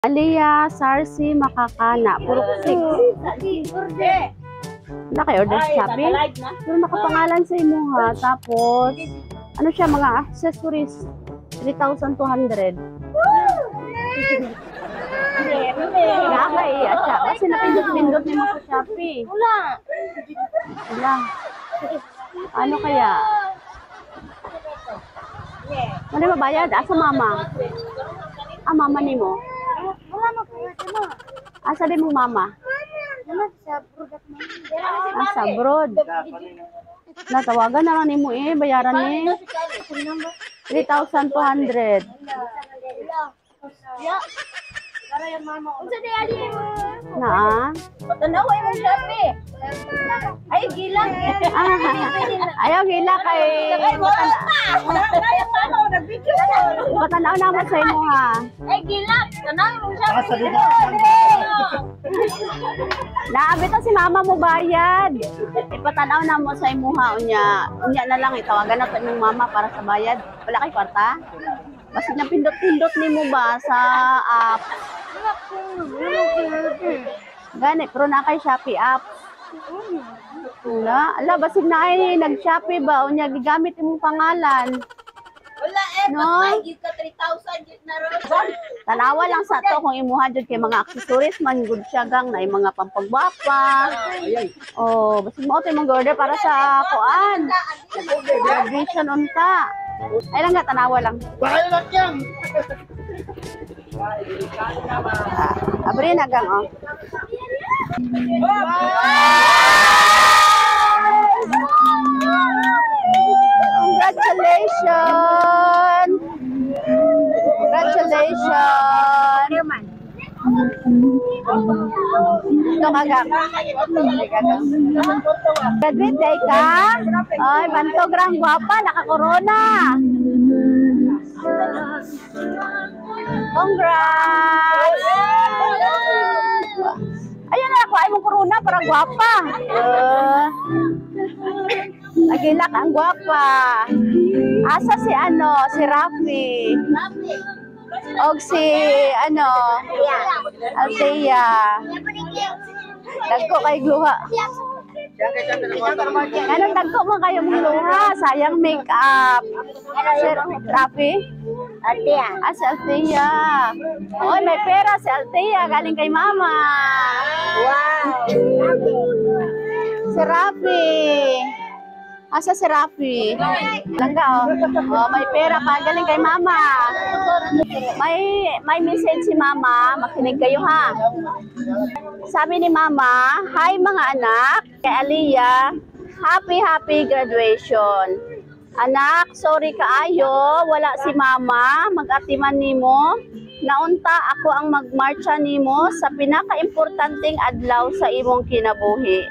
Aliyah, Sarsi, Makakana. Puro kusik. Wala kayo order sa Shopee? Pero nakapangalan sa imo ha. Tapos, ano siya, mga accessories. 3,200. Nakakaiya siya. Kasi napindot-pindot niyo sa Shopee. Wala. Ano kaya? Wala mabayad? Asa mama? Ah, mama ni mo? Asa din mo mama? Sa abroad. Natawagan na lang ni mo bayaran ni 3,200. Na? Tanawa yung Shopee. Ay, gila. Ayaw gila kay patanaw naman sa imo ha. Ay, gila. Tanawa yung Shopee. Naabit si mama mo bayad. Ipatanaw na mo sa imo ha. Unya na lang itawagan na sa imong mama para sa bayad. Wala kay kwarta? Basta nang pindot-pindot ni mo ba sa app? Gani, pero na kay Shopee app. Wala. Ala, basig na ay nag-Shopee ba? Unya, gigamit imong pangalan. Wala no? patay ka 3,000 git na ron. Tanawa lang sa to kung imuha jud kay mga accessories man good siya gang na mga pampagwapa. Oh, basig mo tay mong order para sa kuan. Graduation unta. Ay lang nga tanawa lang. Bakit lang yan? Abri na gang oh. Congratulations! Congratulations! Ito kagang. Graduate day ka? Ay, bantogram guwapa, naka-corona. Congrats! Ayun na, kuha mong corona para guwapa. Nagilak ang guwapa. Asa si si Rafi. Og si Althea. Dagko kay gluha. Anong dagko mo kayo mong luha? Sayang make-up. Si Rafi? Althea. Si Althea. Oy, may pera si Althea. Galing kay mama. Wow. Si Rafi. Asa si Rafi? Langga oh, may pera pa galing kay mama. May message si mama, makinig kayo ha. Sabi ni mama, "Hi mga anak, kay Aliyah, happy graduation. Anak, sorry kaayo, wala si mama, mag-atiman nimo. Naunta ako ang magmarcha nimo sa pinaka-importanteng adlaw sa imong kinabuhi.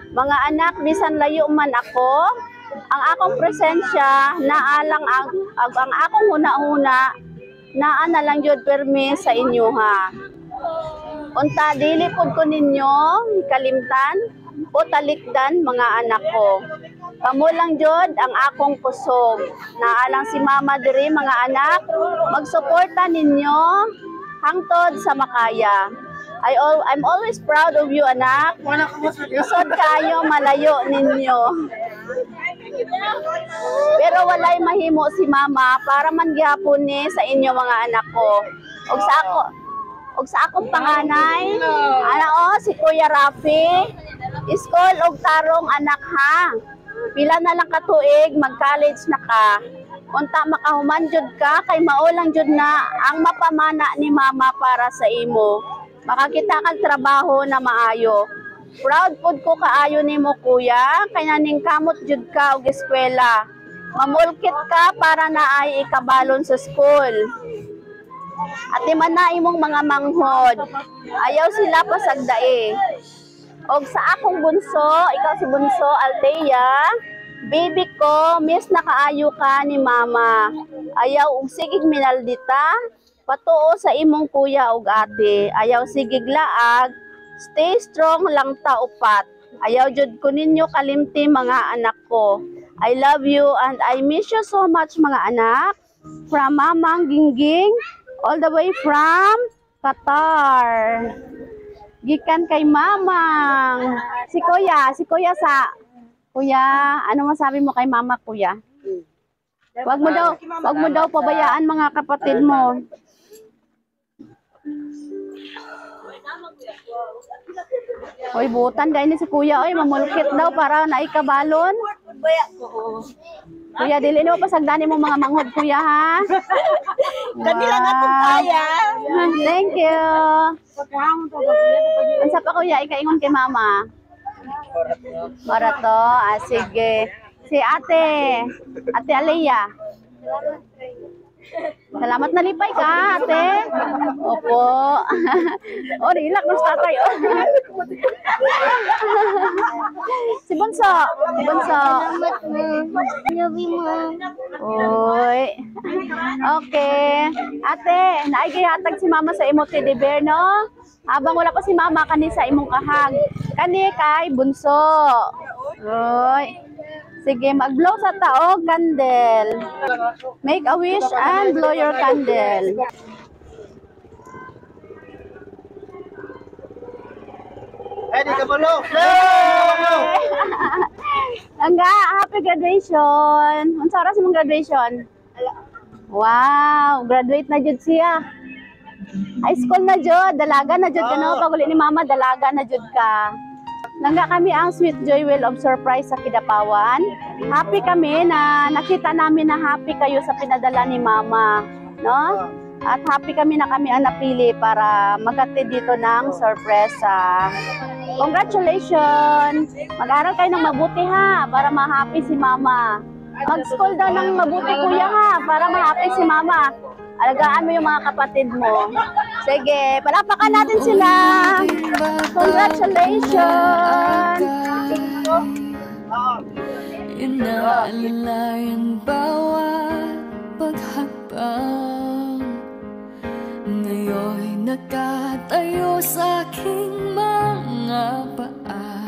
Mga anak, bisan layo man ako, ang akong presensya, naalang ang akong una-una, naa na lang yun permi sa inyo ha. Unta, dili pod ko ninyo, kalimtan, o talikdan mga anak ko. Pamulang jud ang akong kusog. Naalang si mama diri mga anak, magsuporta ninyo hangtod sa makaya. I'm always proud of you, anak. Lisod kayo, malayo ninyo. Pero walay mahimo si mama para man gyapon ni sa inyo mga anak ko. Og sa akong panganay, si Kuya Rafi, iskol og tarong anak ha. Pila na lang ka tuig, mag-college na ka. Unta makahuman jud ka kay maulang jud na ang mapamana ni mama para sa imo. Makakita kag trabaho na maayo. Proud pod ko kaayo nimo kuya, kay naning kamot jud ka og eskwela. Mamulkit ka para naay ikabalon sa school. At man na imong mga manghod. Ayaw sila pasagdae. Og sa akong bunso, ikaw si bunso Althea, baby ko, miss na kaayo ka ni mama. Ayaw og sigig minaldita. Patuo sa imong kuya ug ate, ayaw sigig laag, stay strong lang ta upat. Ayaw jud ko ninyo kalimti mga anak ko. I love you and I miss you so much mga anak. From Mamang Gingging, all the way from Qatar. Gikan kay mamang. Si kuya sa kuya, ano masabi mo kay mama kuya? Wag mo daw pabayaan mga kapatid mo. Oy, butan dahil ni si kuya, oy, mamulkit daw para naikabalon. Kuya, dili mo pasagdani mo mga manghod, kuya, ha? Kanila nga kung kaya. Thank you. Unsa pa, kuya, ikaingon kay mama? Barato, sige. Si ate Alea. Salamat na lipay ka, ate. Opo. O, rilak ng tatay. Oh. Si Bunso. Oy. Okay. Ate, naigayatag si mama sa imo teddy bear, no? Habang wala pa si mama, kani sa imong kahag. Kani kay Bunso. Oy. Sige, mag-blow sa taog candle. Make a wish and blow your candle. Di ka malo. Angga, happy graduation. Unsa oras imong graduation? Wow, graduate na jud siya. High school na jud, dalaga na jud ka no. Pag uli ni mama, dalaga na jud ka. Langga kami ang Sweet Joy Wheel of Surprise sa Kidapawan. Happy kami na nakita namin na happy kayo sa pinadala ni Mama, no? At happy kami na kami ang napili para maghatid dito ng sorpresa. Congratulations! Mag-aral kayo ng mabuti ha, para ma-happy si Mama. Mag-school daw ng mabuti kuya ha, para ma-happy si Mama. Alagaan mo yung mga kapatid mo. Sige, palapakan natin sila. Congratulations! Inaalalayan bawat paghapang. Ngayon'y nakatayo sa aking mga paa.